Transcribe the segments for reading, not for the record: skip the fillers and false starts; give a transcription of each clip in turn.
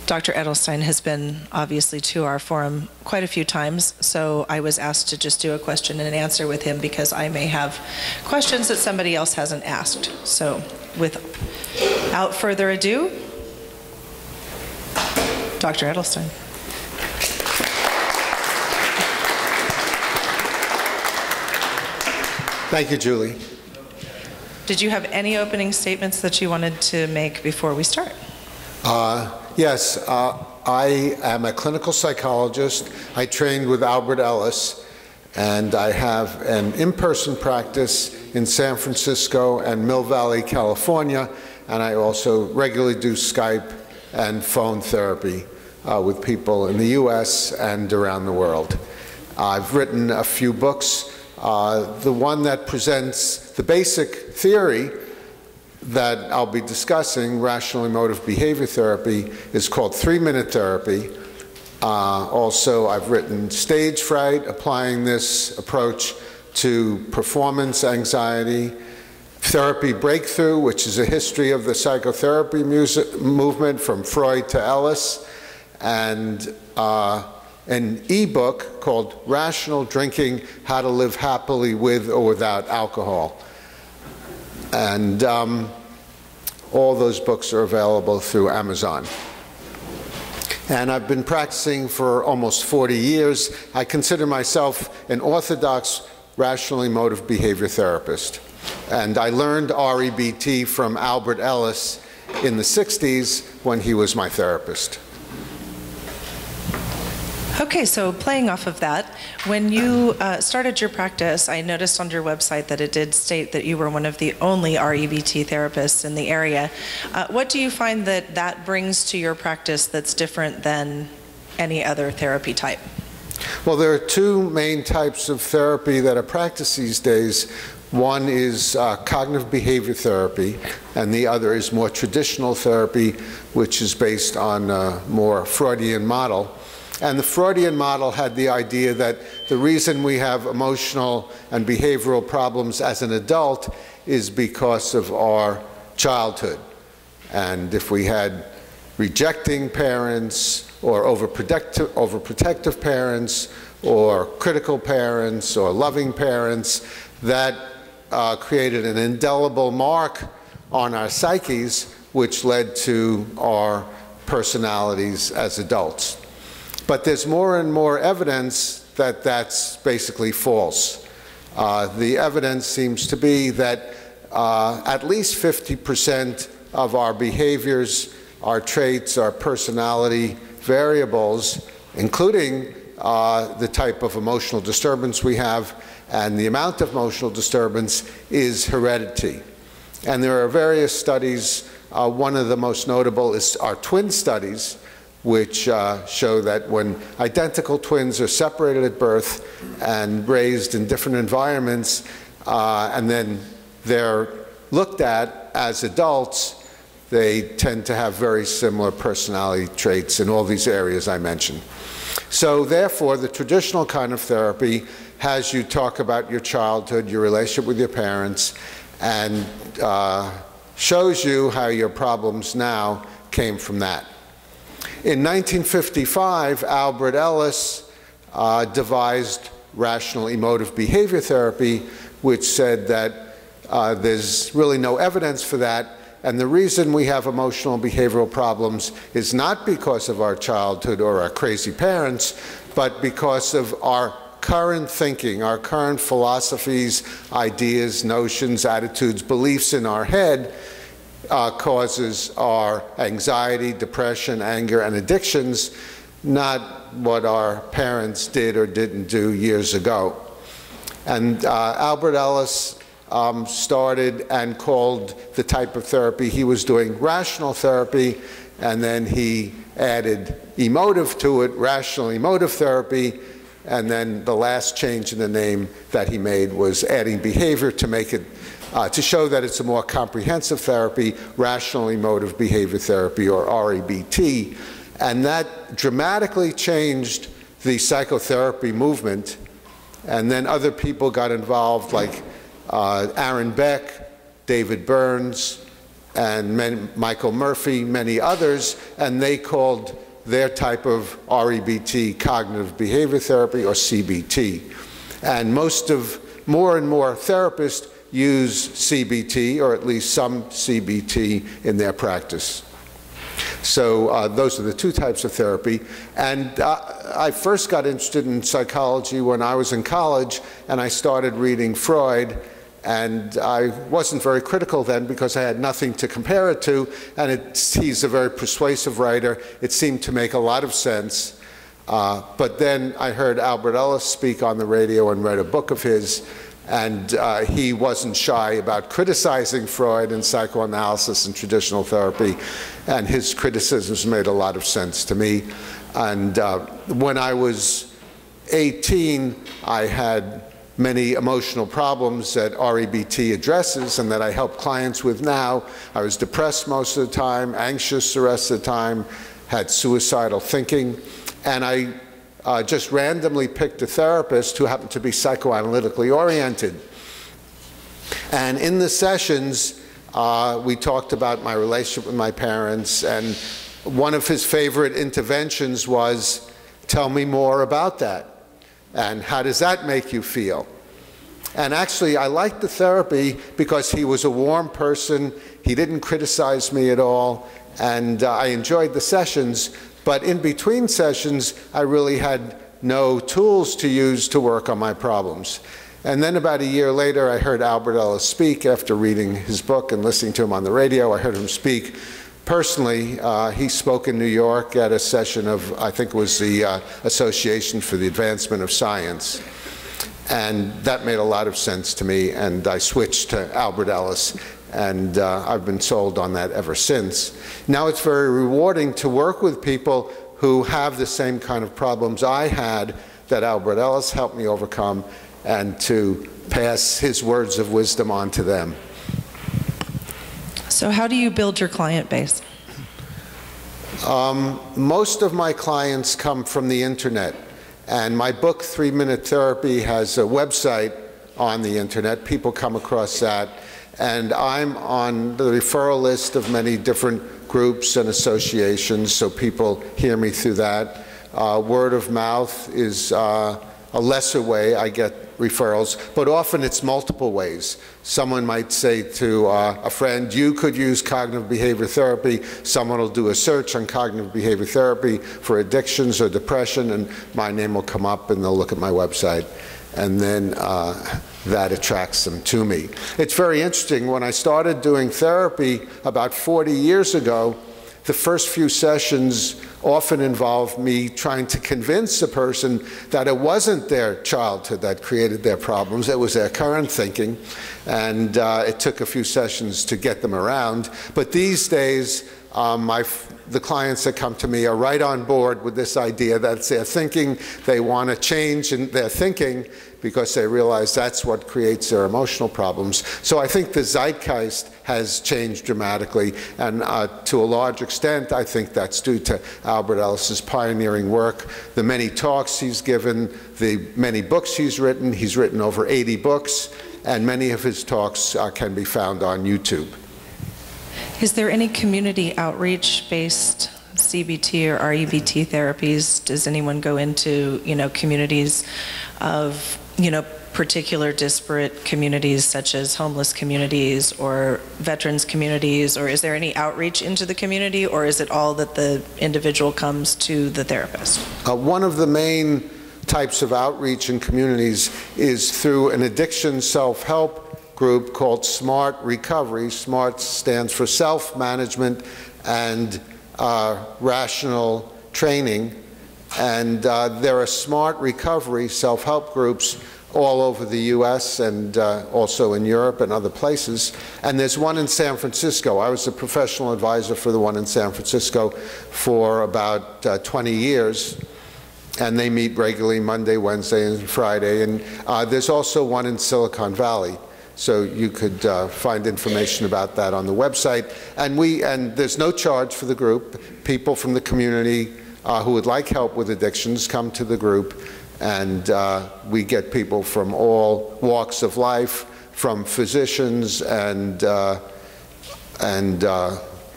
Dr. Edelstein has been obviously to our forum quite a few times, so I was asked to just do a question and answer with him because I may have questions that somebody else hasn't asked. So without further ado, Dr. Edelstein. Thank you, Julie. Did you have any opening statements that you wanted to make before we start? Yes, I am a clinical psychologist. I trained with Albert Ellis, and I have an in-person practice in San Francisco and Mill Valley, California, and I also regularly do Skype and phone therapy with people in the US and around the world. I've written a few books. The one that presents the basic theory that I'll be discussing, rational emotive behavior therapy, is called 3-minute therapy. Also, I've written Stage Fright, applying this approach to performance anxiety, Therapy Breakthrough, which is a history of the psychotherapy movement from Freud to Ellis, and an e-book called Rational Drinking, How to Live Happily with or Without Alcohol. And all those books are available through Amazon. And I've been practicing for almost 40 years. I consider myself an orthodox rational emotive behavior therapist. And I learned REBT from Albert Ellis in the 60s when he was my therapist. Okay, so playing off of that, when you started your practice, I noticed on your website that it did state that you were one of the only REBT therapists in the area. What do you find that that brings to your practice that's different than any other therapy type? Well, there are two main types of therapy that are practiced these days. One is cognitive behavior therapy, and the other is more traditional therapy, which is based on a more Freudian model. And the Freudian model had the idea that the reason we have emotional and behavioral problems as an adult is because of our childhood. And if we had rejecting parents or overprotective parents or critical parents or loving parents, that created an indelible mark on our psyches, which led to our personalities as adults. But there's more and more evidence that that's basically false. The evidence seems to be that at least 50% of our behaviors, our traits, our personality variables, including the type of emotional disturbance we have and the amount of emotional disturbance, is heredity. And there are various studies. One of the most notable is our twin studies, which show that when identical twins are separated at birth and raised in different environments, and then they're looked at as adults, they tend to have very similar personality traits in all these areas I mentioned. So therefore, the traditional kind of therapy has you talk about your childhood, your relationship with your parents, and shows you how your problems now came from that. In 1955, Albert Ellis devised rational emotive behavior therapy, which said that there's really no evidence for that, and the reason we have emotional and behavioral problems is not because of our childhood or our crazy parents, but because of our current thinking, our current philosophies, ideas, notions, attitudes, beliefs in our head, causes our anxiety, depression, anger, and addictions, not what our parents did or didn't do years ago. And Albert Ellis started and called the type of therapy he was doing rational therapy, and then he added emotive to it, rational emotive therapy, and then the last change in the name that he made was adding behavior to make it to show that it's a more comprehensive therapy, rational emotive behavior therapy, or REBT. And that dramatically changed the psychotherapy movement. And then other people got involved, like Aaron Beck, David Burns, and Michael Murphy, many others, and they called their type of REBT cognitive behavior therapy, or CBT. And more and more therapists use CBT, or at least some CBT, in their practice. So those are the two types of therapy. And I first got interested in psychology when I was in college, and I started reading Freud. And I wasn't very critical then because I had nothing to compare it to, and he's a very persuasive writer. It seemed to make a lot of sense. But then I heard Albert Ellis speak on the radio and read a book of his, and he wasn't shy about criticizing Freud and psychoanalysis and traditional therapy, and his criticisms made a lot of sense to me. And when I was 18, I had many emotional problems that REBT addresses and that I help clients with now. I was depressed most of the time, anxious the rest of the time, had suicidal thinking, and I just randomly picked a therapist who happened to be psychoanalytically oriented. And in the sessions, we talked about my relationship with my parents, and one of his favorite interventions was, "Tell me more about that. And how does that make you feel?" And actually, I liked the therapy because he was a warm person. He didn't criticize me at all. And I enjoyed the sessions. But in between sessions, I really had no tools to use to work on my problems. And then about a year later, I heard Albert Ellis speak after reading his book and listening to him on the radio. I heard him speak personally. He spoke in New York at a session of, I think it was the Association for the Advancement of Science. And that made a lot of sense to me, and I switched to Albert Ellis, and I've been sold on that ever since. Now it's very rewarding to work with people who have the same kind of problems I had that Albert Ellis helped me overcome, and to pass his words of wisdom on to them. So how do you build your client base? Most of my clients come from the internet. And my book, 3-Minute Therapy, has a website on the internet. People come across that. And I'm on the referral list of many different groups and associations, so people hear me through that. Word of mouth is a lesser way I get referrals, but often it's multiple ways. Someone might say to a friend, "You could use cognitive behavior therapy." Someone will do a search on cognitive behavior therapy for addictions or depression, and my name will come up, and they'll look at my website, and then that attracts them to me. It's very interesting. When I started doing therapy about 40 years ago, the first few sessions often involved me trying to convince a person that it wasn't their childhood that created their problems, it was their current thinking, and it took a few sessions to get them around. But these days, the clients that come to me are right on board with this idea that it's their thinking. They want to change in their thinking because they realize that's what creates their emotional problems. So I think the zeitgeist has changed dramatically, and to a large extent, I think that's due to Albert Ellis's pioneering work, the many talks he's given, the many books he's written. He's written over 80 books, and many of his talks can be found on YouTube. Is there any community outreach-based CBT or REBT therapies? Does anyone go into, communities of, particular disparate communities such as homeless communities or veterans communities, or is there any outreach into the community, or is it all that the individual comes to the therapist? One of the main types of outreach in communities is through an addiction self-help group called SMART Recovery. SMART stands for self-management and rational training. And there are SMART Recovery self-help groups all over the US and also in Europe and other places. And there's one in San Francisco. I was a professional advisor for the one in San Francisco for about 20 years. And they meet regularly Monday, Wednesday, and Friday. And there's also one in Silicon Valley. So you could find information about that on the website. And there's no charge for the group. People from the community who would like help with addictions come to the group, and we get people from all walks of life, from physicians and and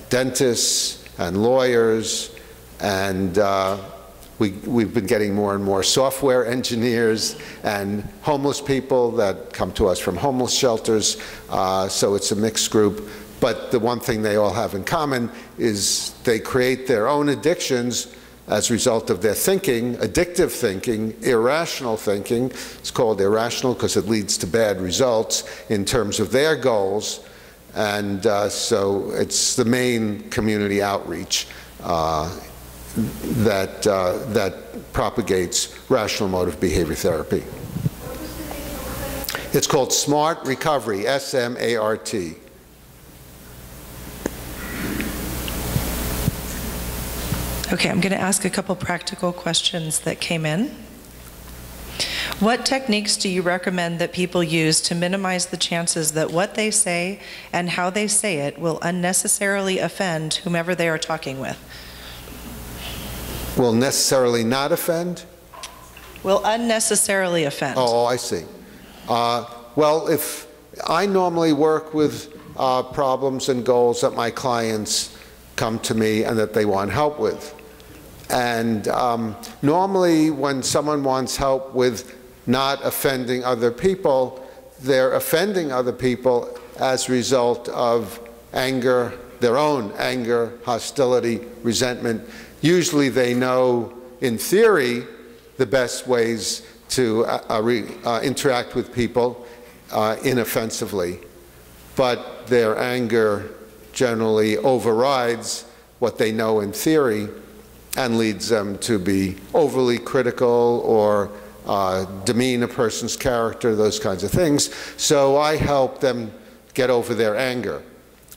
dentists and lawyers, and we've been getting more and more software engineers and homeless people that come to us from homeless shelters. So it's a mixed group. But the one thing they all have in common is they create their own addictions as a result of their thinking, addictive thinking, irrational thinking. It's called irrational because it leads to bad results in terms of their goals. And so it's the main community outreach that propagates rational emotive behavior therapy. It's called SMART Recovery, S-M-A-R-T. Okay, I'm going to ask a couple practical questions that came in. What techniques do you recommend that people use to minimize the chances that what they say and how they say it will unnecessarily offend whomever they are talking with? Will necessarily not offend? Will unnecessarily offend. Oh, I see. Well, if I normally work with problems and goals that my clients come to me and that they want help with. And normally when someone wants help with not offending other people, they're offending other people as a result of anger, their own anger, hostility, resentment. Usually they know, in theory, the best ways to interact with people inoffensively, but their anger generally overrides what they know in theory and leads them to be overly critical or demean a person's character, those kinds of things. So I help them get over their anger.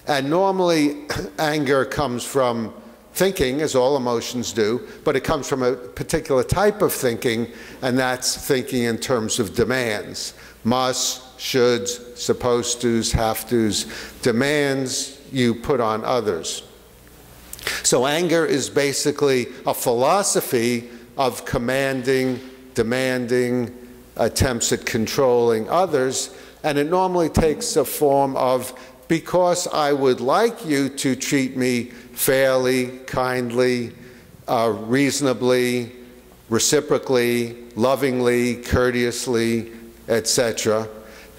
And normally anger comes from thinking, as all emotions do, but it comes from a particular type of thinking, and that's thinking in terms of demands. Must, shoulds, supposed tos, have tos, demands you put on others. So anger is basically a philosophy of commanding, demanding, attempts at controlling others, and it normally takes a form of, because I would like you to treat me fairly, kindly, reasonably, reciprocally, lovingly, courteously, etc.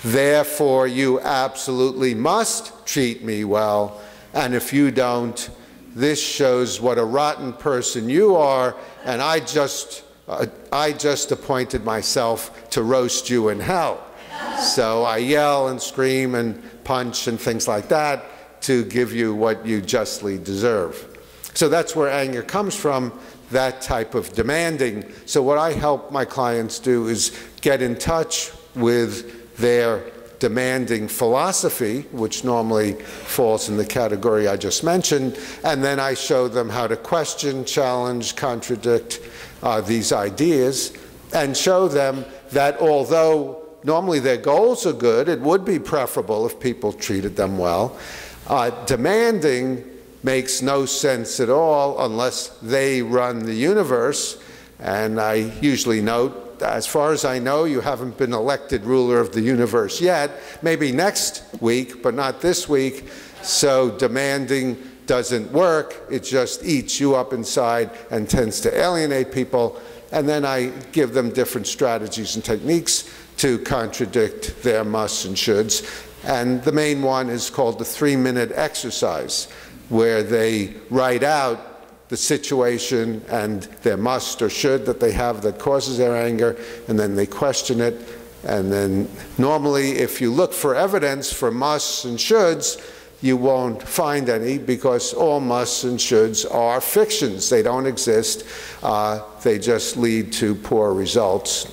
Therefore, you absolutely must treat me well, and if you don't, this shows what a rotten person you are, and I just appointed myself to roast you in hell. So I yell and scream and punch and things like that to give you what you justly deserve. So that's where anger comes from, that type of demanding. So what I help my clients do is get in touch with their demanding philosophy, which normally falls in the category I just mentioned, and then I show them how to question, challenge, contradict these ideas, and show them that although normally their goals are good, it would be preferable if people treated them well, demanding makes no sense at all unless they run the universe. And I usually note, as far as I know, you haven't been elected ruler of the universe yet. Maybe next week, but not this week. So demanding doesn't work. It just eats you up inside and tends to alienate people. And then I give them different strategies and techniques to contradict their musts and shoulds. And the main one is called the 3-minute exercise, where they write out the situation and their must or should that they have that causes their anger, and then they question it. And then normally if you look for evidence for musts and shoulds, you won't find any, because all musts and shoulds are fictions. They don't exist. They just lead to poor results.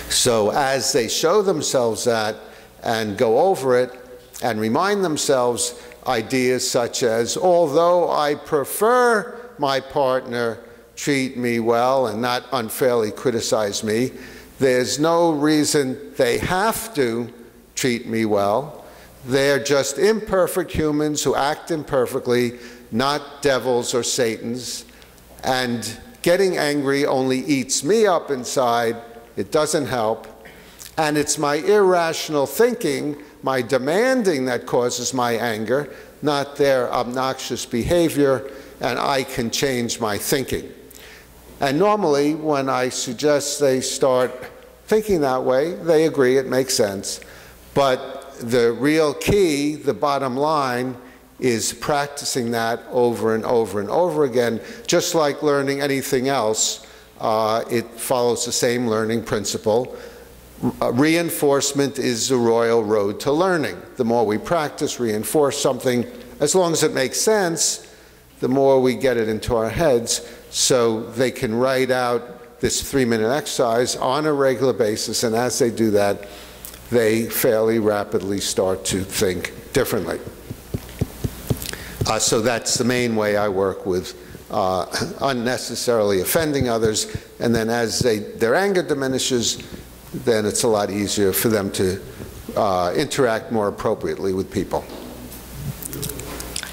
So as they show themselves that and go over it and remind themselves ideas such as, although I prefer my partner treat me well and not unfairly criticize me, there's no reason they have to treat me well. They're just imperfect humans who act imperfectly, not devils or Satans. And getting angry only eats me up inside. It doesn't help. And it's my irrational thinking my demanding that causes my anger, not their obnoxious behavior, and I can change my thinking. And normally, when I suggest they start thinking that way, they agree, it makes sense. But the real key, the bottom line, is practicing that over and over and over again. Just like learning anything else, it follows the same learning principle. Reinforcement is the royal road to learning. The more we practice, reinforce something, as long as it makes sense, the more we get it into our heads, so they can write out this 3-minute exercise on a regular basis, and as they do that, they fairly rapidly start to think differently. So that's the main way I work with unnecessarily offending others, and then as their anger diminishes, then it's a lot easier for them to interact more appropriately with people.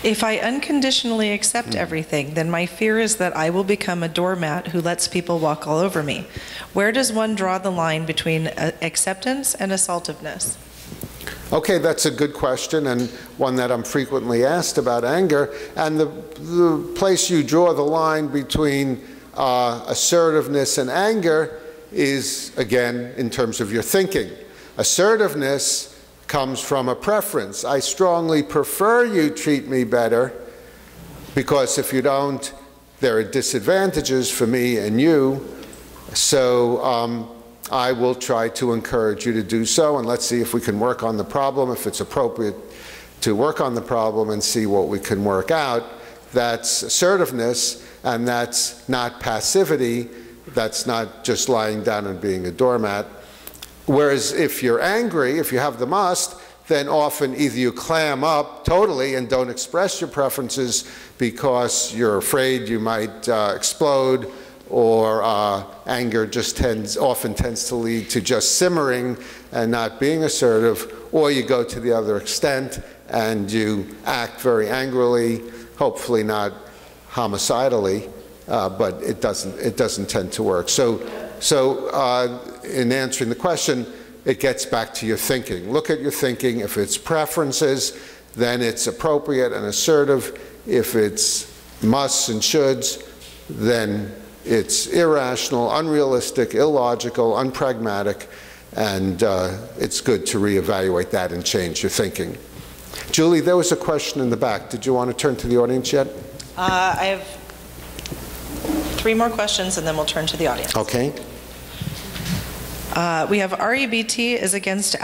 If I unconditionally accept everything, then my fear is that I will become a doormat who lets people walk all over me. Where does one draw the line between acceptance and assaultiveness? Okay, that's a good question, and one that I'm frequently asked about anger. And the place you draw the line between assertiveness and anger is, again, in terms of your thinking. Assertiveness comes from a preference. I strongly prefer you treat me better, because if you don't, there are disadvantages for me and you. So I will try to encourage you to do so, and let's see if we can work on the problem, if it's appropriate to work on the problem, and see what we can work out. That's assertiveness, and that's not passivity. That's not just lying down and being a doormat. Whereas if you're angry, if you have the must, then often either you clam up totally and don't express your preferences because you're afraid you might explode, or anger just often tends to lead to just simmering and not being assertive, or you go to the other extent and you act very angrily, hopefully not homicidally, but it doesn't tend to work. So in answering the question, it gets back to your thinking. Look at your thinking. If it's preferences, then it's appropriate and assertive. If it's musts and shoulds, then it's irrational, unrealistic, illogical, unpragmatic, and it's good to reevaluate that and change your thinking. Julie, there was a question in the back. Did you want to turn to the audience yet? I have 3 more questions, and then we'll turn to the audience. Okay. We have REBT is against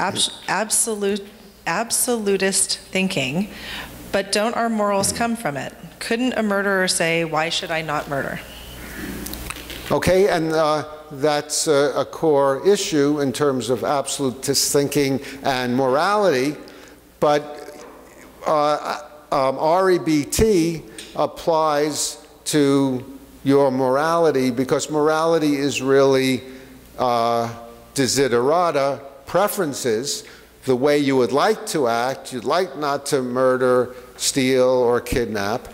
absolutist thinking, but don't our morals come from it? Couldn't a murderer say, "Why should I not murder"? Okay, and that's a core issue in terms of absolutist thinking and morality, but REBT applies to your morality, because morality is really desiderata, preferences, the way you would like to act. You'd like not to murder, steal, or kidnap,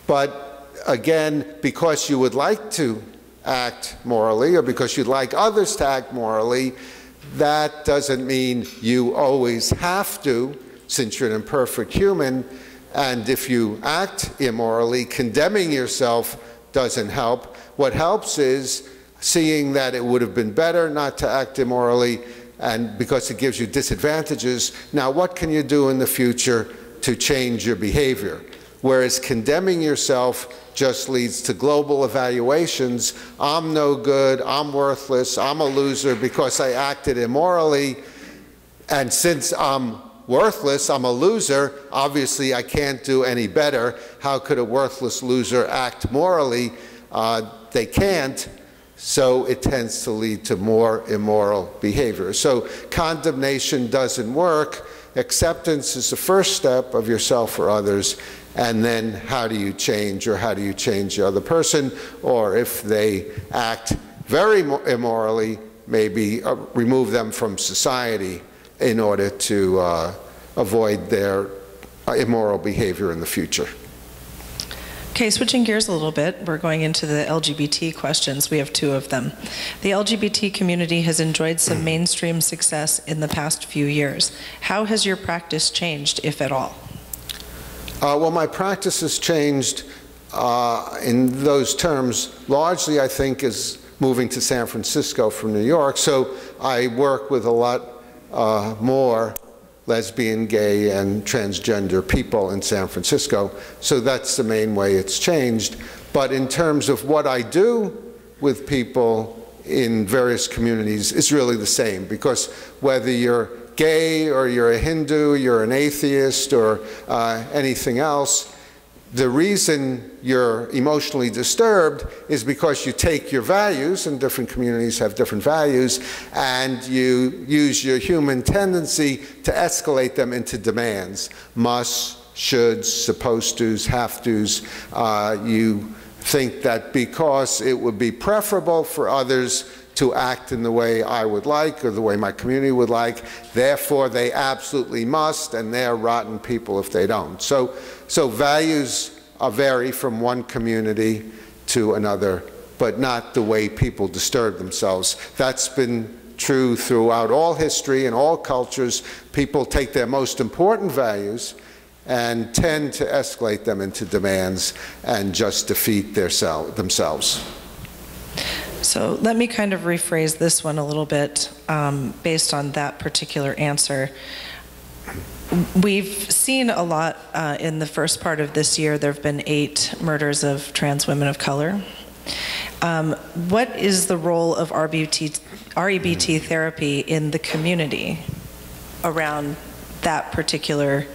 but again, because you would like to act morally, or because you'd like others to act morally, that doesn't mean you always have to, since you're an imperfect human. And if you act immorally, condemning yourself doesn't help. What helps is seeing that it would have been better not to act immorally, and because it gives you disadvantages, now what can you do in the future to change your behavior? Whereas condemning yourself just leads to global evaluations. I'm no good, I'm worthless, I'm a loser because I acted immorally, and since I'm worthless, I'm a loser, obviously I can't do any better. How could a worthless loser act morally? They can't, so it tends to lead to more immoral behavior. So condemnation doesn't work. Acceptance is the first step of yourself or others, and then how do you change, or how do you change the other person? Or if they act very immorally, maybe remove them from society in order to avoid their immoral behavior in the future. Okay, switching gears a little bit, we're going into the LGBT questions. We have two of them. The LGBT community has enjoyed some mainstream success in the past few years. How has your practice changed, if at all? Well, my practice has changed in those terms, largely I think is moving to San Francisco from New York. So I work with a lot more lesbian, gay, and transgender people in San Francisco. So that's the main way it's changed. But in terms of what I do with people in various communities, it's really the same, because whether you're gay or you're a Hindu, you're an atheist, or anything else, the reason you're emotionally disturbed is because you take your values, and different communities have different values, and you use your human tendency to escalate them into demands. Musts, shoulds, supposed tos, have tos. You think that because it would be preferable for others to act in the way I would like, or the way my community would like, therefore they absolutely must, and they're rotten people if they don't. So values vary from one community to another, but not the way people disturb themselves. That's been true throughout all history and all cultures. People take their most important values and tend to escalate them into demands and just defeat themselves. So let me kind of rephrase this one a little bit based on that particular answer. We've seen a lot in the first part of this year. There have been 8 murders of trans women of color. What is the role of REBT therapy in the community around that particular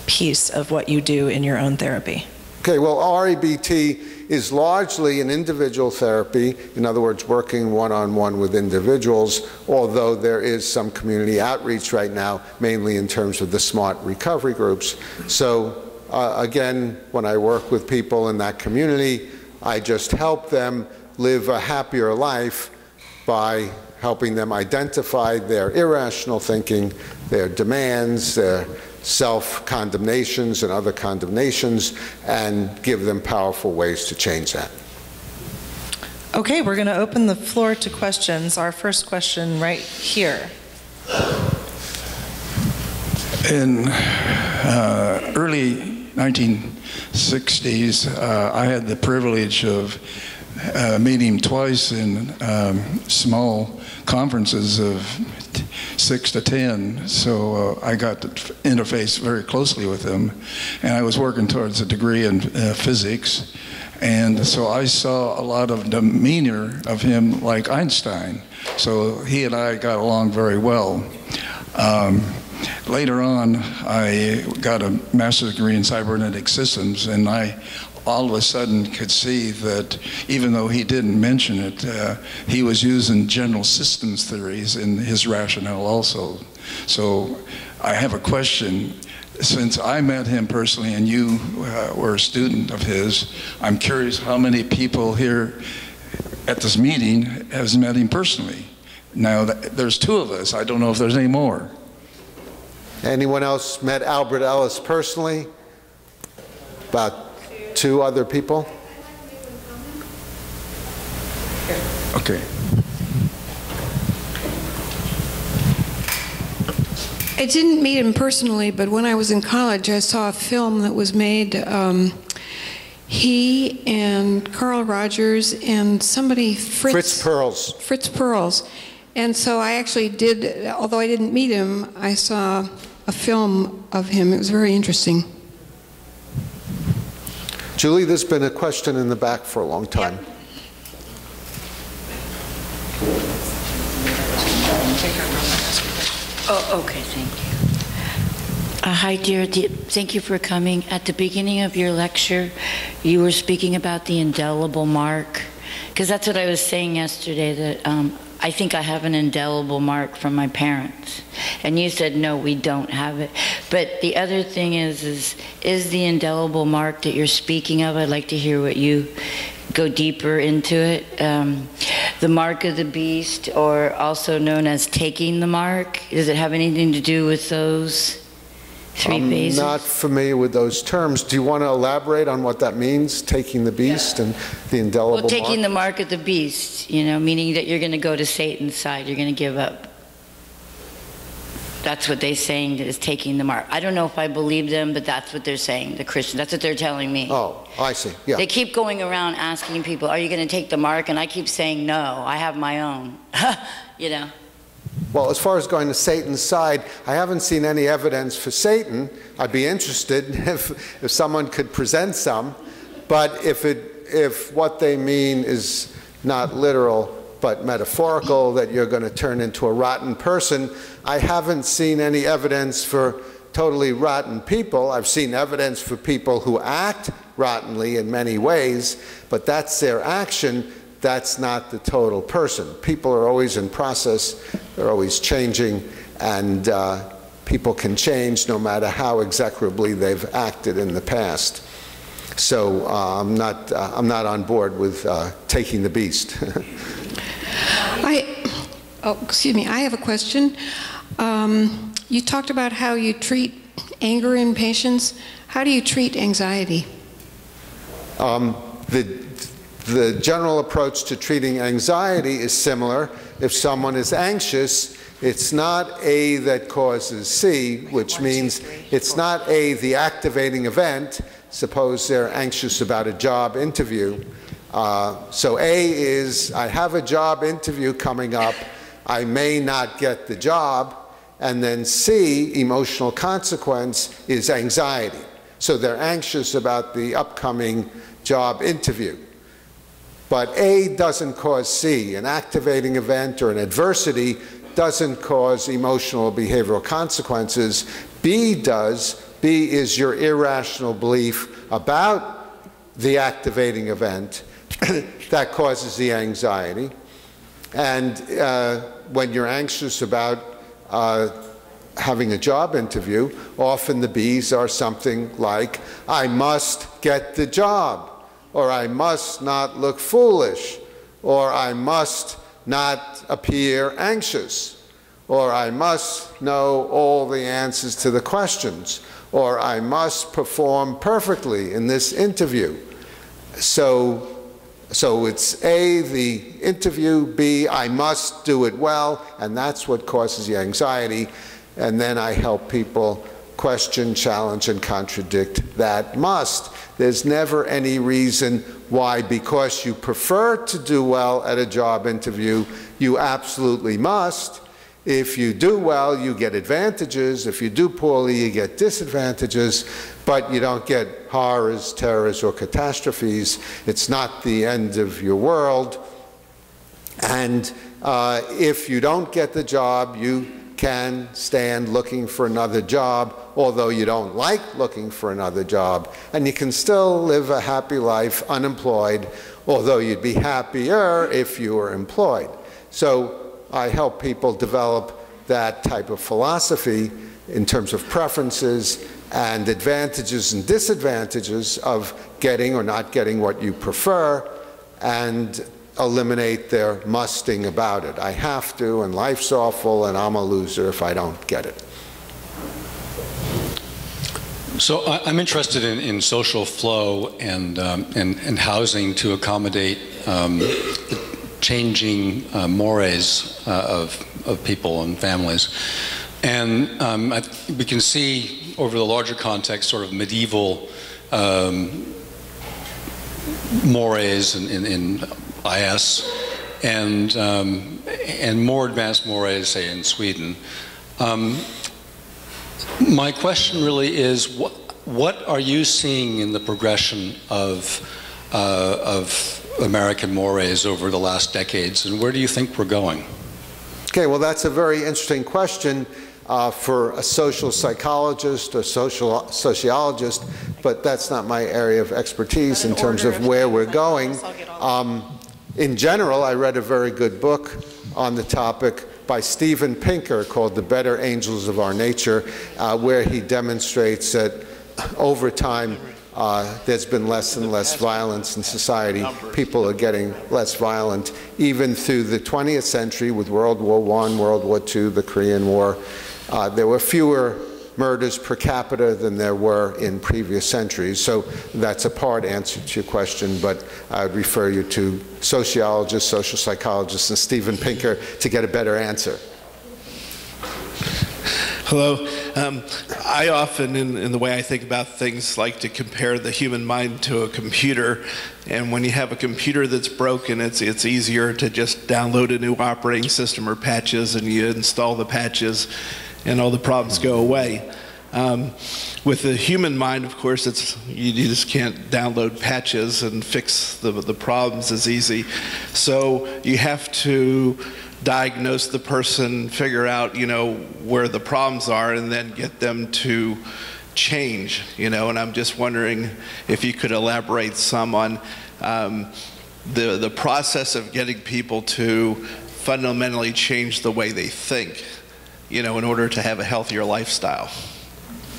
piece of what you do in your own therapy? Okay, well, REBT is largely an individual therapy, in other words, working one-on-one with individuals, although there is some community outreach right now, mainly in terms of the SMART recovery groups. So again, when I work with people in that community, I just help them live a happier life by helping them identify their irrational thinking, their demands, their self-condemnations and other condemnations, and give them powerful ways to change that. Okay, we're going to open the floor to questions. Our first question right here. In early 1960s, I had the privilege of meeting twice in small conferences of 6 to 10, so I got to interface very closely with him, and I was working towards a degree in physics, and so I saw a lot of demeanor of him like Einstein, so he and I got along very well. Later on, I got a master's degree in cybernetic systems, and I all of a sudden could see that even though he didn't mention it, he was using general systems theories in his rationale also. So I have a question. Since I met him personally and you were a student of his, I'm curious how many people here at this meeting has met him personally. Now, there's 2 of us. I don't know if there's any more. Anyone else met Albert Ellis personally? About 2 other people? Okay. I didn't meet him personally, but when I was in college, I saw a film that was made. He and Carl Rogers and somebody, Fritz Perls. Fritz Perls. And so I actually did, although I didn't meet him, I saw a film of him. It was very interesting. Julie, there's been a question in the back for a long time. Yep. Oh, okay, thank you. Hi, dear. Thank you for coming. At the beginning of your lecture, you were speaking about the indelible mark, because that's what I was saying yesterday, that I think I have an indelible mark from my parents. And you said, no, we don't have it. But the other thing is the indelible mark that you're speaking of, I'd like to hear what you go deeper into it. The mark of the beast, or also known as taking the mark, does it have anything to do with those 3 phases? I'm not familiar with those terms. Do you want to elaborate on what that means, taking the beast and the indelible Well, taking mark? the mark of the beast, you know, meaning that you're going to go to Satan's side, you're going to give up. That's what they're saying, is taking the mark. I don't know if I believe them, but that's what they're saying, the Christians. That's what they're telling me. Oh, I see, yeah. They keep going around asking people, are you going to take the mark? And I keep saying, no, I have my own, you know. Well, as far as going to Satan's side, I haven't seen any evidence for Satan. I'd be interested if someone could present some. But if what they mean is not literal but metaphorical, that you're going to turn into a rotten person, I haven't seen any evidence for totally rotten people. I've seen evidence for people who act rottenly in many ways, but that's their action. That's not the total person. People are always in process, they're always changing, and people can change no matter how execrably they've acted in the past. So I'm not on board with taking the beast. Excuse me, I have a question. You talked about how you treat anger in patients. How do you treat anxiety? The general approach to treating anxiety is similar. If someone is anxious, it's not A that causes C, which means it's not A, the activating event. Suppose they're anxious about a job interview. So A is, I have a job interview coming up, I may not get the job. And then C, emotional consequence, is anxiety. So they're anxious about the upcoming job interview. But A doesn't cause C. An activating event or an adversity doesn't cause emotional or behavioral consequences. B does. B is your irrational belief about the activating event that causes the anxiety. And when you're anxious about having a job interview, often the B's are something like, I must get the job, or I must not look foolish, or I must not appear anxious, or I must know all the answers to the questions, or I must perform perfectly in this interview. So it's A, the interview, B, I must do it well, and that's what causes the anxiety. And then I help people question, challenge, and contradict that must. There's never any reason why, because you prefer to do well at a job interview, you absolutely must. If you do well, you get advantages. If you do poorly, you get disadvantages, but you don't get horrors, terrors, or catastrophes. It's not the end of your world. And if you don't get the job, you can stand looking for another job, although you don't like looking for another job. And you can still live a happy life unemployed, although you'd be happier if you were employed. So I help people develop that type of philosophy in terms of preferences and advantages and disadvantages of getting or not getting what you prefer, and eliminate their musting about it. I have to, and life's awful, and I'm a loser if I don't get it. So I'm interested in social flow and housing to accommodate changing mores of people and families. And we can see over the larger context sort of medieval mores in IS and more advanced mores, say, in Sweden. My question really is, what are you seeing in the progression of American mores over the last decades, and where do you think we're going? Okay, well, that's a very interesting question for a social psychologist or sociologist, but that's not my area of expertise in terms of where we're going. In general, I read a very good book on the topic by Steven Pinker called The Better Angels of Our Nature, where he demonstrates that over time there's been less and less violence in society. People are getting less violent. Even through the 20th century with World War I, World War II, the Korean War, there were fewer murders per capita than there were in previous centuries. So that's a part answer to your question, but I would refer you to sociologists, social psychologists, and Steven Pinker to get a better answer. Hello. I often, in the way I think about things, like to compare the human mind to a computer. And when you have a computer that's broken, it's easier to just download a new operating system or patches, and you install the patches, and all the problems go away. With the human mind, of course, you just can't download patches and fix the problems as easy. So you have to diagnose the person, figure out, where the problems are, and then get them to change, and I'm just wondering if you could elaborate some on the process of getting people to fundamentally change the way they think, in order to have a healthier lifestyle.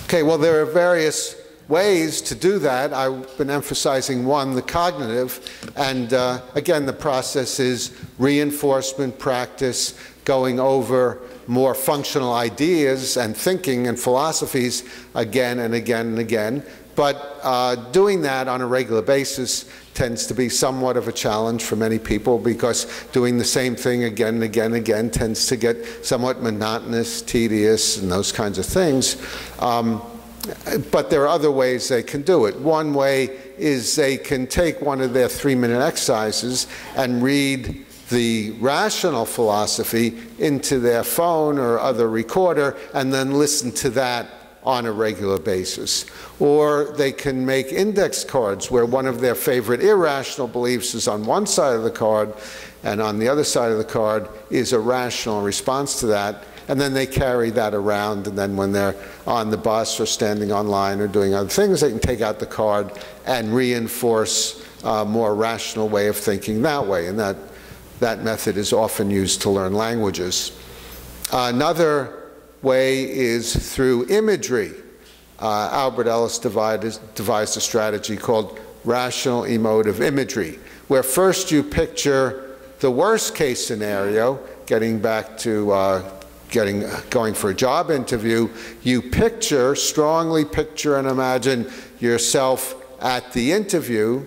Okay, well, there are various ways to do that. I've been emphasizing one, the cognitive, and again, the process is reinforcement practice, going over more functional ideas and thinking and philosophies again and again and again. But doing that on a regular basis tends to be somewhat of a challenge for many people, because doing the same thing again and again and again tends to get somewhat monotonous, tedious, and those kinds of things. But there are other ways they can do it. One way is they can take one of their 3-minute exercises and read the rational philosophy into their phone or other recorder, and then listen to that on a regular basis. Or they can make index cards where one of their favorite irrational beliefs is on one side of the card, and on the other side of the card is a rational response to that. And then they carry that around, and then when they're on the bus or standing online or doing other things, they can take out the card and reinforce a more rational way of thinking that way. And that method is often used to learn languages. Another way is through imagery. Albert Ellis devised a strategy called rational emotive imagery, where first you picture the worst case scenario, getting back to going for a job interview. You strongly picture and imagine yourself at the interview,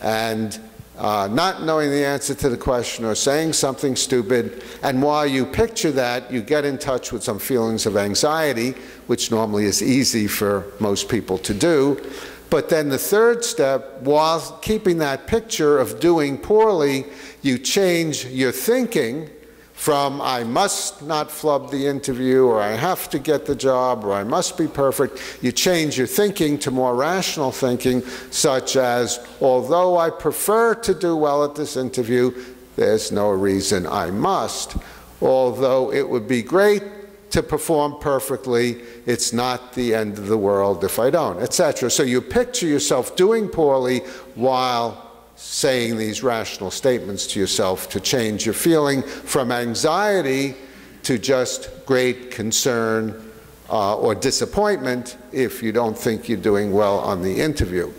and not knowing the answer to the question or saying something stupid. And while you picture that, you get in touch with some feelings of anxiety, which normally is easy for most people to do. But then the third step, while keeping that picture of doing poorly, you change your thinking from I must not flub the interview, or I have to get the job, or I must be perfect. You change your thinking to more rational thinking, such as, although I prefer to do well at this interview, there's no reason I must. Although it would be great to perform perfectly, it's not the end of the world if I don't, etc. So you picture yourself doing poorly while saying these rational statements to yourself to change your feeling from anxiety to just great concern or disappointment if you don't think you're doing well on the interview.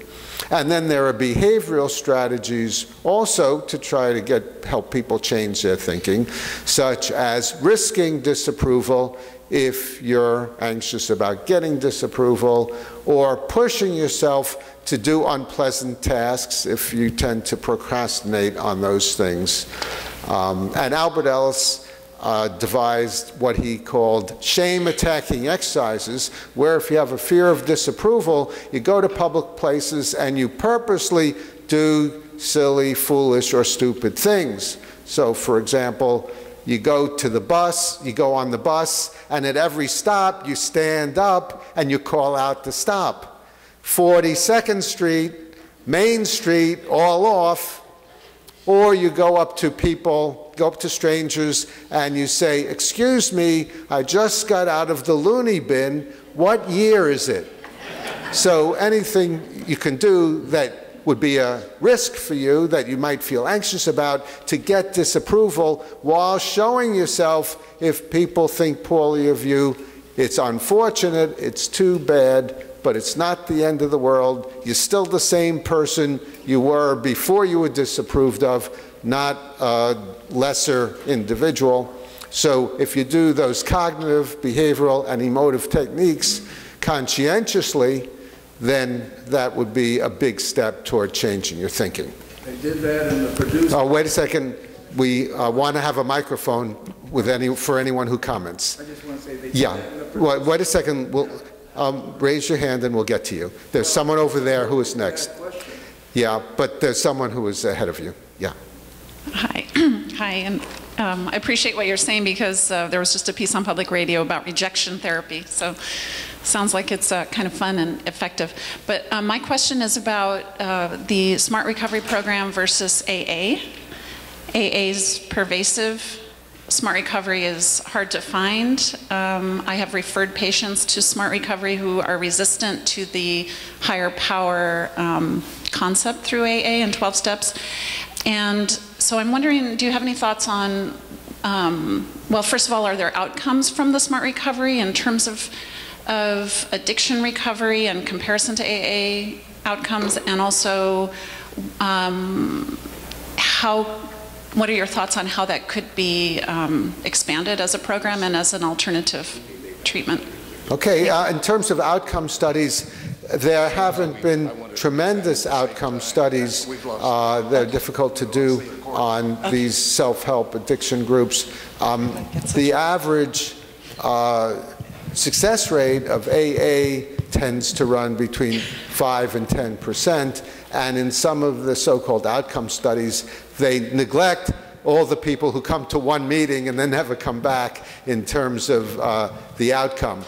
And then there are behavioral strategies also to try to help people change their thinking, such as risking disapproval if you're anxious about getting disapproval, or pushing yourself to do unpleasant tasks if you tend to procrastinate on those things. And Albert Ellis devised what he called shame-attacking exercises, where if you have a fear of disapproval, you go to public places and you purposely do silly, foolish, or stupid things. So, for example, you go to the bus, you go on the bus, and at every stop you stand up and you call out to stop. 42nd Street, Main Street, all off. Or you go up to people, go up to strangers, and you say, "Excuse me, I just got out of the loony bin. What year is it?" So anything you can do that would be a risk for you, that you might feel anxious about, to get disapproval while showing yourself, if people think poorly of you, it's unfortunate, it's too bad, but it's not the end of the world. You're still the same person you were before you were disapproved of, not a lesser individual. So if you do those cognitive, behavioral, and emotive techniques conscientiously, then that would be a big step toward changing your thinking. They did that in the producer. Oh, wait a second. We want to have a microphone with for anyone who comments. I just want to say they did Yeah. that in the producer. Wait a second. We'll, raise your hand and we'll get to you. There's someone over there who is next. Yeah, but there's someone who is ahead of you. Yeah. Hi. Hi, and I appreciate what you're saying because there was just a piece on public radio about rejection therapy. So sounds like it's kind of fun and effective. But my question is about the Smart Recovery Program versus AA. AA is pervasive. Smart Recovery is hard to find. I have referred patients to Smart Recovery who are resistant to the higher power concept through AA and 12 steps. And so I'm wondering, do you have any thoughts on, well, first of all, are there outcomes from the Smart Recovery in terms of addiction recovery and comparison to AA outcomes? And also, what are your thoughts on how that could be expanded as a program and as an alternative treatment? Okay, in terms of outcome studies, there haven't been tremendous outcome studies that are difficult to do on these self-help addiction groups. The average success rate of AA tends to run between 5 and 10%, and in some of the so-called outcome studies, they neglect all the people who come to one meeting and then never come back in terms of the outcome.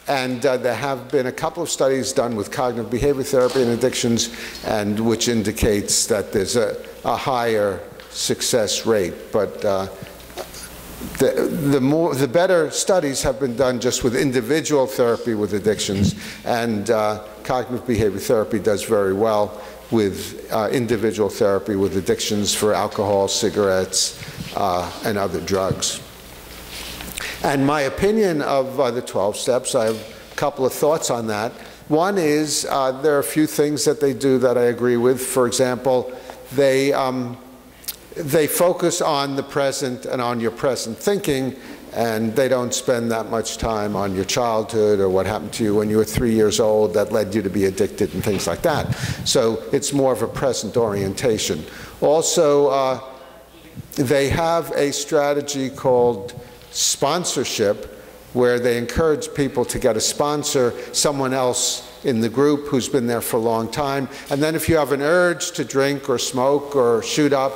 And there have been a couple of studies done with cognitive behavior therapy and addictions, and which indicates that there's a higher success rate. But the better studies have been done just with individual therapy with addictions, and cognitive behavior therapy does very well with individual therapy with addictions for alcohol, cigarettes, and other drugs. And my opinion of the 12 steps, I have a couple of thoughts on that. One is there are a few things that they do that I agree with. For example, they focus on the present and on your present thinking, and they don't spend that much time on your childhood or what happened to you when you were 3 years old that led you to be addicted and things like that. So it's more of a present orientation. Also, they have a strategy called sponsorship, where they encourage people to get a sponsor, someone else in the group who's been there for a long time. And then if you have an urge to drink or smoke or shoot up,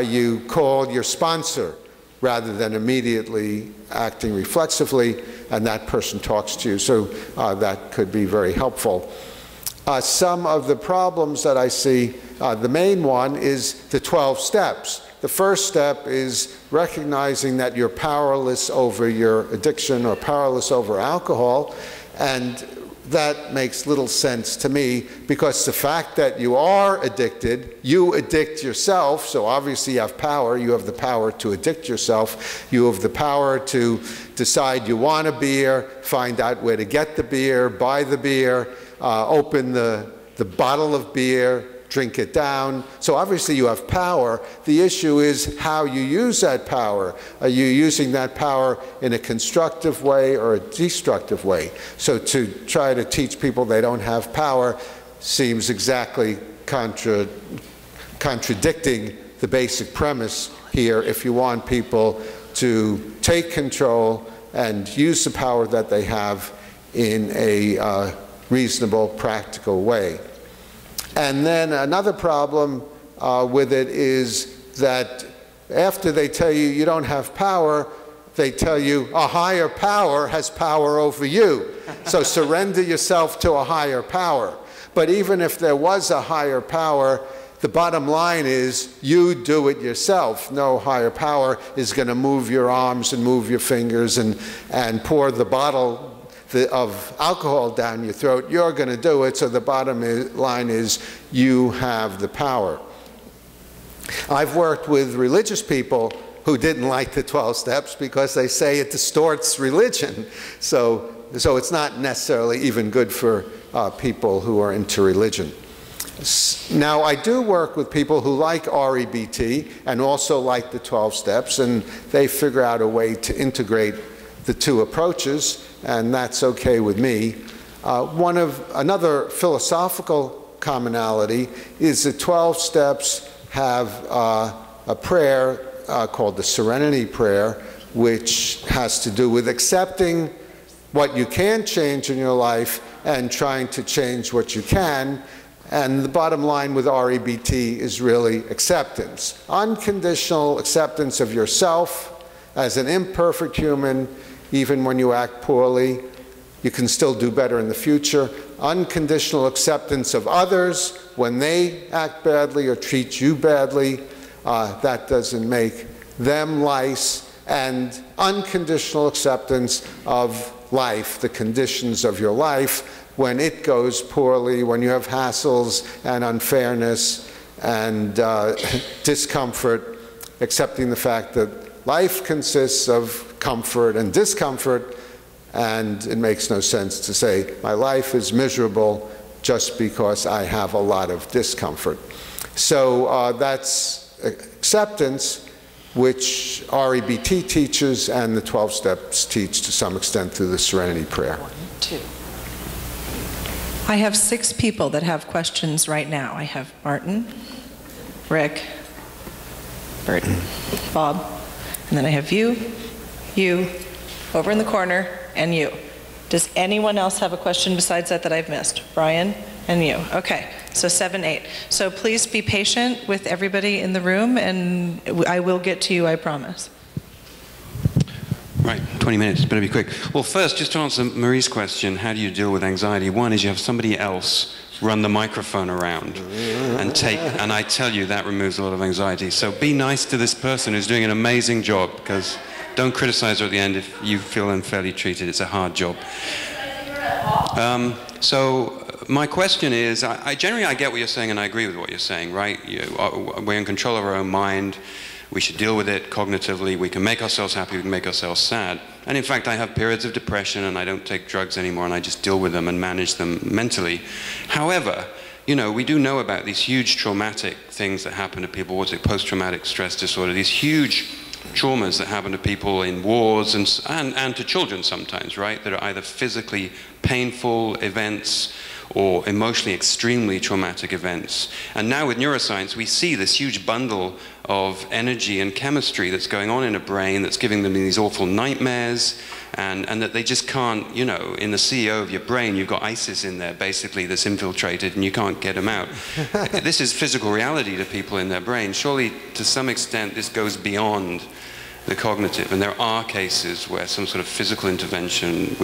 you call your sponsor rather than immediately acting reflexively, and that person talks to you. So that could be very helpful. Some of the problems that I see, the main one is the 12 steps. The first step is recognizing that you're powerless over your addiction or powerless over alcohol, and that makes little sense to me, because the fact that you are addicted, you addict yourself, so obviously you have power. You have the power to addict yourself. You have the power to decide you want a beer, find out where to get the beer, buy the beer, open the bottle of beer, drink it down. So obviously you have power. The issue is how you use that power. Are you using that power in a constructive way or a destructive way? So to try to teach people they don't have power seems exactly contradicting the basic premise here if you want people to take control and use the power that they have in a reasonable, practical way. And then another problem with it is that after they tell you you don't have power, they tell you a higher power has power over you. So surrender yourself to a higher power. But even if there was a higher power, the bottom line is you do it yourself. No higher power is going to move your arms and move your fingers and pour the bottle of alcohol down your throat. You're going to do it, so the bottom line is you have the power. I've worked with religious people who didn't like the 12 steps because they say it distorts religion. So it's not necessarily even good for people who are into religion. Now, I do work with people who like REBT and also like the 12 steps, and they figure out a way to integrate the two approaches, and that's okay with me. Another philosophical commonality is the 12 steps have a prayer called the Serenity Prayer, which has to do with accepting what you can change in your life and trying to change what you can. And the bottom line with REBT is really acceptance. Unconditional acceptance of yourself as an imperfect human, even when you act poorly. You can still do better in the future. Unconditional acceptance of others when they act badly or treat you badly. That doesn't make them lice. And unconditional acceptance of life, the conditions of your life, when it goes poorly, when you have hassles and unfairness and discomfort, accepting the fact that life consists of comfort and discomfort, and it makes no sense to say my life is miserable just because I have a lot of discomfort. So that's acceptance, which REBT teaches and the 12 steps teach to some extent through the Serenity Prayer. 1, 2. I have 6 people that have questions right now. I have Martin, Rick, Bert, Bob, and then I have you, over in the corner, and you. Does anyone else have a question besides that I've missed? Brian and you. Okay, so 7, 8. So please be patient with everybody in the room, and I will get to you, I promise. Right, 20 minutes, better be quick. Well, first, just to answer Marie's question, how do you deal with anxiety? One is you have somebody else run the microphone around and I tell you that removes a lot of anxiety. So be nice to this person who's doing an amazing job, because don't criticize her at the end if you feel unfairly treated. It's a hard job. So my question is, generally I get what you're saying and I agree with what you're saying, right? We're in control of our own mind. We should deal with it cognitively. We can make ourselves happy, we can make ourselves sad. And in fact, I have periods of depression and I don't take drugs anymore and I just deal with them and manage them mentally. However, you know, we do know about these huge traumatic things that happen to people. What's it, post-traumatic stress disorder, these huge traumas that happen to people in wars and to children sometimes, right? That are either physically painful events or emotionally extremely traumatic events. And now with neuroscience, we see this huge bundle of energy and chemistry that's going on in a brain that's giving them these awful nightmares, and that they just can't, you know, in the CEO of your brain, you've got ISIS in there, basically, that's infiltrated, and you can't get them out. This is physical reality to people in their brain. Surely, to some extent, this goes beyond the cognitive, and there are cases where some sort of physical intervention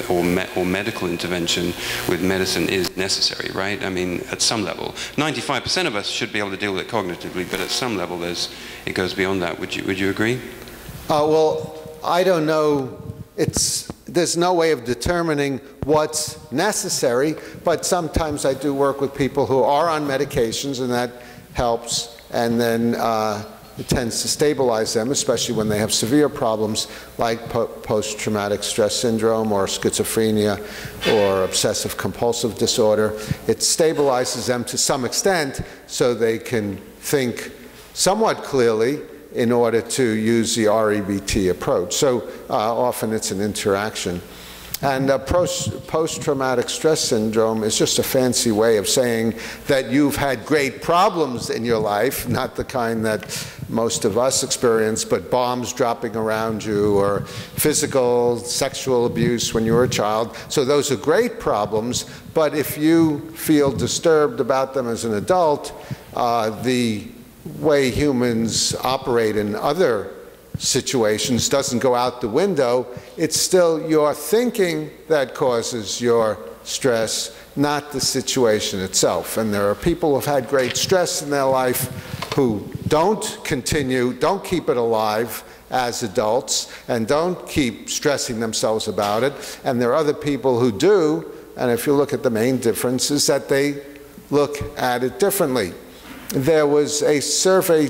or medical intervention with medicine is necessary, right? I mean, at some level. 95% of us should be able to deal with it cognitively, but at some level it goes beyond that. Would you agree? Well, I don't know. There's no way of determining what's necessary, but sometimes I do work with people who are on medications, and that helps, and then it tends to stabilize them, especially when they have severe problems like post-traumatic stress syndrome or schizophrenia or obsessive-compulsive disorder. It stabilizes them to some extent so they can think somewhat clearly in order to use the REBT approach. So often it's an interaction. And post-traumatic stress syndrome is just a fancy way of saying that you've had great problems in your life, not the kind that most of us experience, but bombs dropping around you or physical, sexual abuse when you were a child. So those are great problems, but if you feel disturbed about them as an adult, the way humans operate in other situations doesn't go out the window. It's still your thinking that causes your stress, not the situation itself. And there are people who've had great stress in their life who don't keep it alive as adults and don't keep stressing themselves about it. And there are other people who do, and if you look at the main difference is that they look at it differently. There was a survey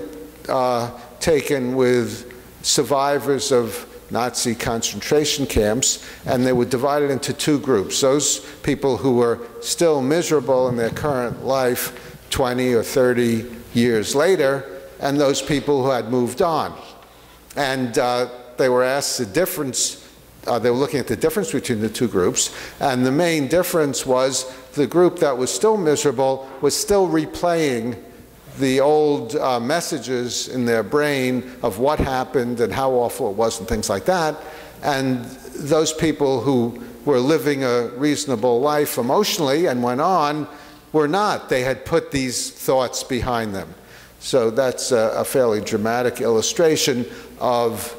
taken with survivors of Nazi concentration camps, and they were divided into two groups. Those people who were still miserable in their current life 20 or 30 years later, and those people who had moved on. And they were asked the difference, they were looking at the difference between the two groups, and the main difference was the group that was still miserable was still replaying the old messages in their brain of what happened and how awful it was and things like that. And those people who were living a reasonable life emotionally and went on were not. They had put these thoughts behind them. So that's a fairly dramatic illustration of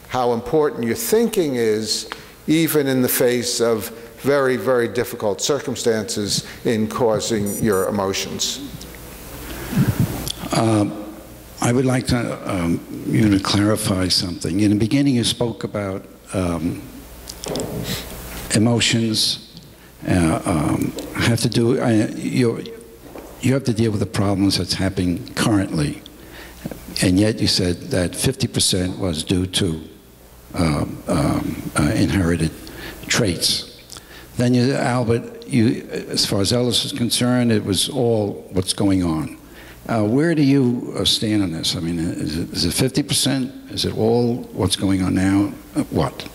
how important your thinking is, even in the face of very, very difficult circumstances in causing your emotions. I would like to, you to clarify something. In the beginning, you spoke about emotions have to do. You have to deal with the problems that's happening currently, and yet you said that 50% was due to inherited traits. Then you, Albert, as far as Ellis is concerned, it was all what's going on. Where do you stand on this? I mean, is it 50%? Is it all what's going on now? What?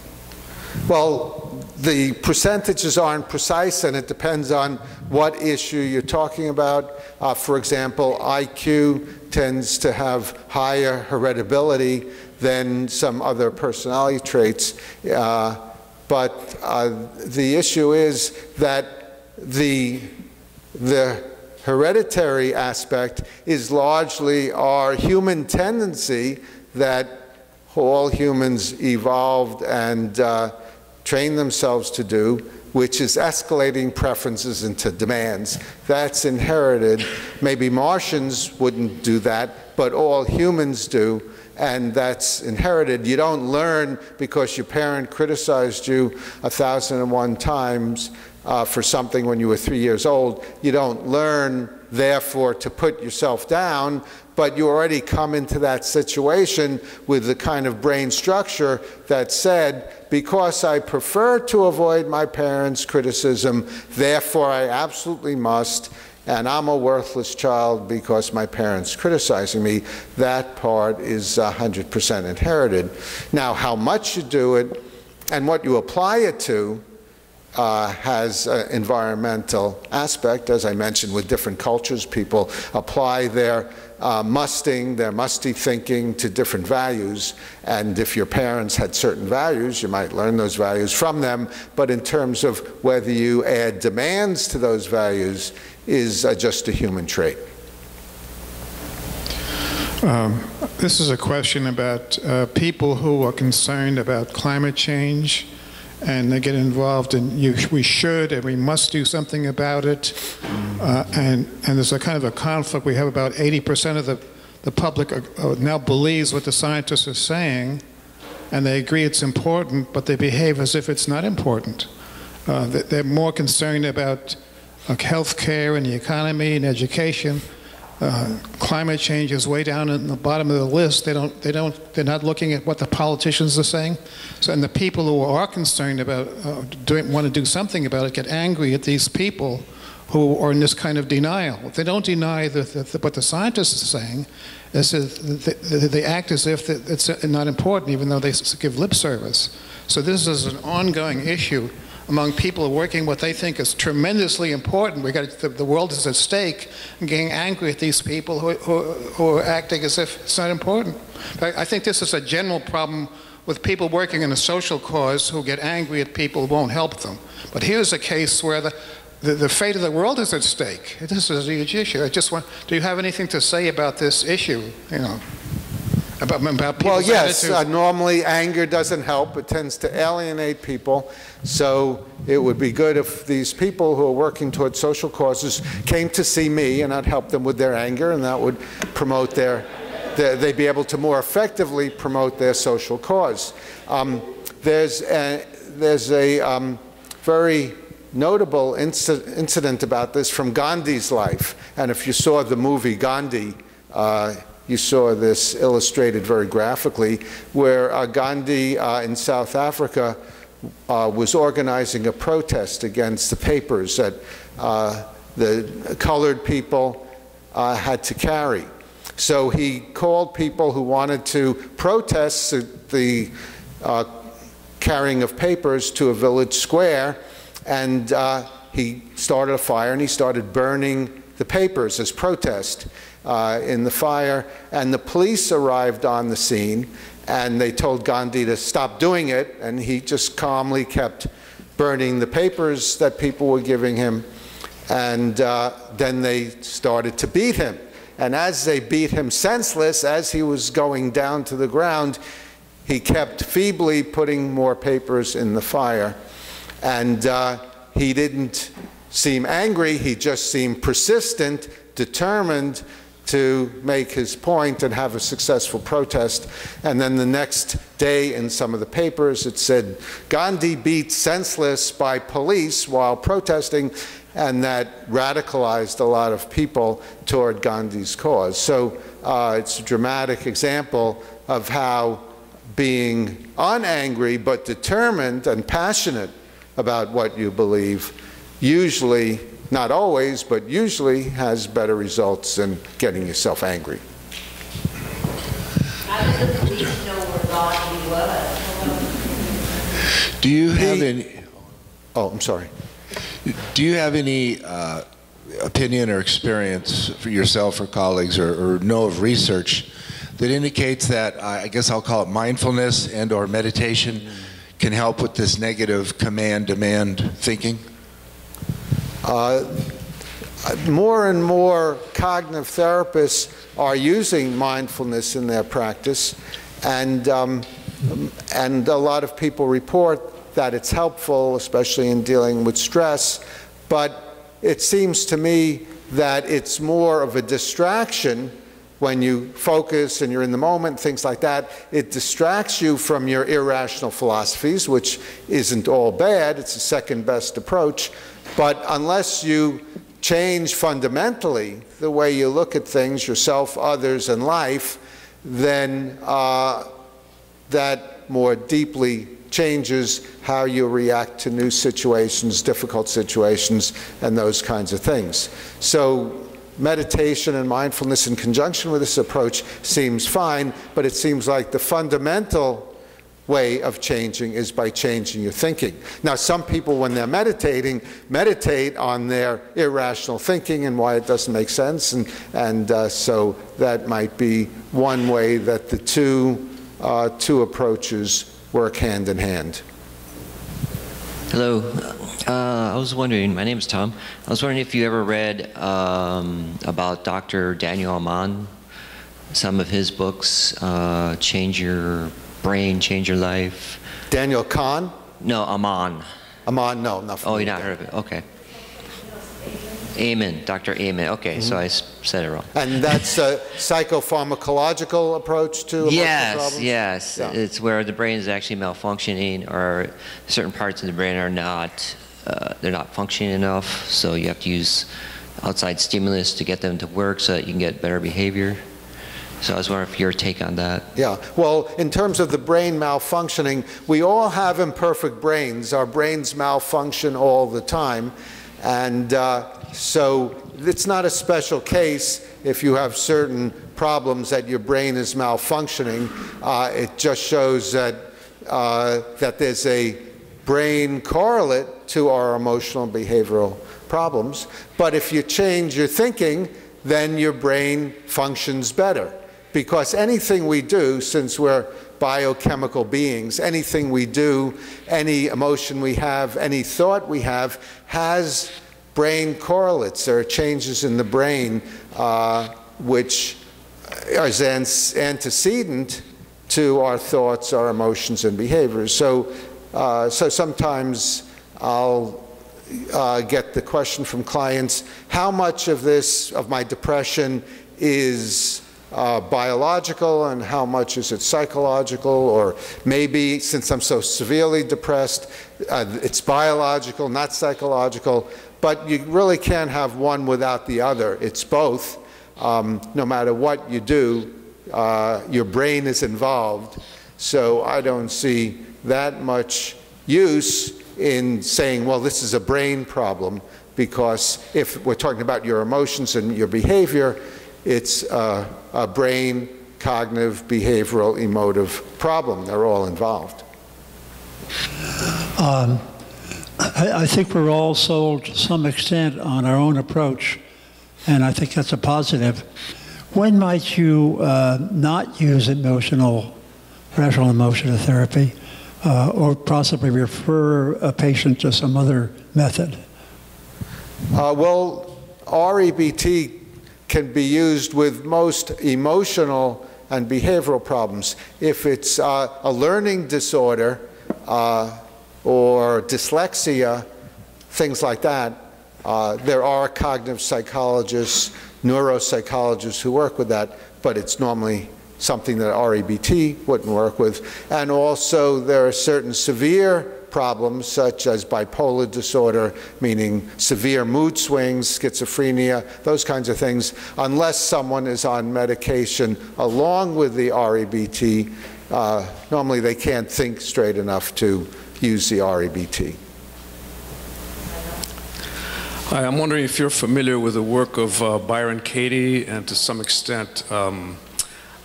Well, the percentages aren't precise, and it depends on what issue you're talking about. For example, IQ tends to have higher heritability than some other personality traits. But the issue is that the hereditary aspect is largely our human tendency that all humans evolved and trained themselves to do, which is escalating preferences into demands. That's inherited. Maybe Martians wouldn't do that, but all humans do, and that's inherited. You don't learn because your parent criticized you 1,001 times for something when you were 3 years old. You don't learn, therefore, to put yourself down, but you already come into that situation with the kind of brain structure that said, because I prefer to avoid my parents' criticism, therefore I absolutely must, and I'm a worthless child because my parents criticizing me. That part is 100% inherited. Now, how much you do it and what you apply it to has an environmental aspect. As I mentioned, with different cultures, people apply their musty thinking to different values. And if your parents had certain values, you might learn those values from them. But in terms of whether you add demands to those values is just a human trait. This is a question about people who are concerned about climate change, and they get involved in we should and we must do something about it. And there's a kind of a conflict. We have about 80% of the public now believes what the scientists are saying, and they agree it's important, but they behave as if it's not important. They're more concerned about health care and the economy and education. Climate change is way down in the bottom of the list. They're not looking at what the politicians are saying. So, and the people who are concerned about, want to do something about it, get angry at these people who are in this kind of denial. If they don't deny what the scientists are saying, they act as if it's not important, even though they give lip service. So this is an ongoing issue among people working what they think is tremendously important. The world is at stake, and getting angry at these people who are acting as if it's not important. I think this is a general problem with people working in a social cause who get angry at people who won't help them. But here's a case where the fate of the world is at stake. This is a huge issue. Do you have anything to say about this issue? About people's well, yes, attitudes? Normally anger doesn't help. It tends to alienate people. So it would be good if these people who are working towards social causes came to see me, and I'd help them with their anger, and that would promote they'd be able to more effectively promote their social cause. There's a very notable incident about this from Gandhi's life. And if you saw the movie Gandhi, you saw this illustrated very graphically, where Gandhi in South Africa was organizing a protest against the papers that the colored people had to carry. So he called people who wanted to protest the carrying of papers to a village square, and he started a fire and he started burning the papers as protest in the fire. And the police arrived on the scene and they told Gandhi to stop doing it, and he just calmly kept burning the papers that people were giving him. And then they started to beat him. And as they beat him senseless, as he was going down to the ground, he kept feebly putting more papers in the fire. And he didn't seem angry, he just seemed persistent, determined to make his point and have a successful protest. And then the next day in some of the papers it said, Gandhi beat senseless by police while protesting, and that radicalized a lot of people toward Gandhi's cause. So it's a dramatic example of how being unangry but determined and passionate about what you believe usually, not always, but usually has better results than getting yourself angry. How did the police know where Gandhi was? Do you have any... Oh, I'm sorry. Do you have any opinion or experience for yourself or colleagues, or know of research that indicates that, I guess I'll call it mindfulness and or meditation, can help with this negative command-demand thinking? More and more cognitive therapists are using mindfulness in their practice, and a lot of people report that it's helpful, especially in dealing with stress. But it seems to me that it's more of a distraction when you focus and you're in the moment, things like that. It distracts you from your irrational philosophies, which isn't all bad. It's the second best approach. But unless you change fundamentally the way you look at things, yourself, others, and life, then that more deeply changes how you react to new situations, difficult situations, and those kinds of things. So meditation and mindfulness in conjunction with this approach seems fine, but it seems like the fundamental way of changing is by changing your thinking. Now, some people, when they're meditating, meditate on their irrational thinking and why it doesn't make sense, and so that might be one way that the two approaches work hand in hand. Hello. I was wondering, my name is Tom. I was wondering if you ever read about Dr. Daniel Ammann, some of his books, Change Your Brain, Change Your Life. Daniel Kahn? No, Ammann. Ammann, no, nothing. Oh, you not heard of it? Okay. Ammann, Dr. Ammann. Okay, so I said it wrong. And that's a psychopharmacological approach to emotional problems? Yes. Yeah. It's where the brain is actually malfunctioning, or certain parts of the brain are not, they're not functioning enough, so you have to use outside stimulus to get them to work so that you can get better behavior. So I was wondering if your take on that. Yeah, well, in terms of the brain malfunctioning, we all have imperfect brains. Our brains malfunction all the time. And so it's not a special case if you have certain problems that your brain is malfunctioning. It just shows that, that there's a brain correlate to our emotional and behavioral problems. But if you change your thinking, then your brain functions better. Because anything we do, since we're biochemical beings, anything we do, any emotion we have, any thought we have, has brain correlates. There are changes in the brain which is antecedent to our thoughts, our emotions, and behaviors. So, so sometimes I'll get the question from clients, how much of this, of my depression, is biological and how much is it psychological? Or maybe since I'm so severely depressed, it's biological, not psychological. But you really can't have one without the other. It's both. no matter what you do, your brain is involved. So I don't see that much use in saying, well, this is a brain problem, because if we're talking about your emotions and your behavior, it's a brain, cognitive, behavioral, emotive problem. They're all involved. I think we're all sold to some extent on our own approach, and I think that's a positive. When might you not use rational emotional therapy, or possibly refer a patient to some other method? Well, REBT can be used with most emotional and behavioral problems. If it's a learning disorder or dyslexia, things like that, there are cognitive psychologists, neuropsychologists who work with that, but it's normally something that REBT wouldn't work with. And also there are certain severe problems such as bipolar disorder, meaning severe mood swings, schizophrenia, those kinds of things. Unless someone is on medication along with the REBT, normally they can't think straight enough to use the REBT. Hi, I'm wondering if you're familiar with the work of Byron Katie and to some extent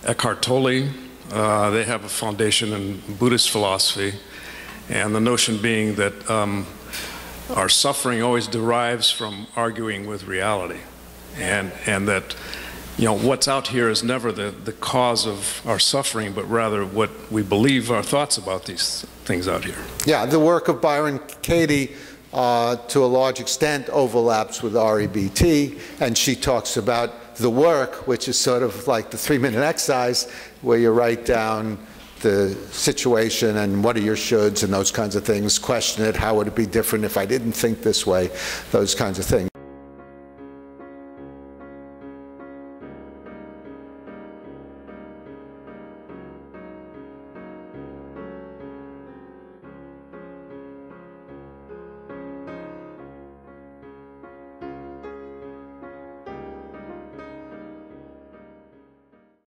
Eckhart Tolle. They have a foundation in Buddhist philosophy, and the notion being that our suffering always derives from arguing with reality, and that what's out here is never the cause of our suffering, but rather what we believe our thoughts about these things out here. Yeah, the work of Byron Katie to a large extent overlaps with REBT, and she talks about the work, which is sort of like the 3-minute exercise, where you write down the situation and what are your shoulds and those kinds of things, question it, how would it be different if I didn't think this way, those kinds of things.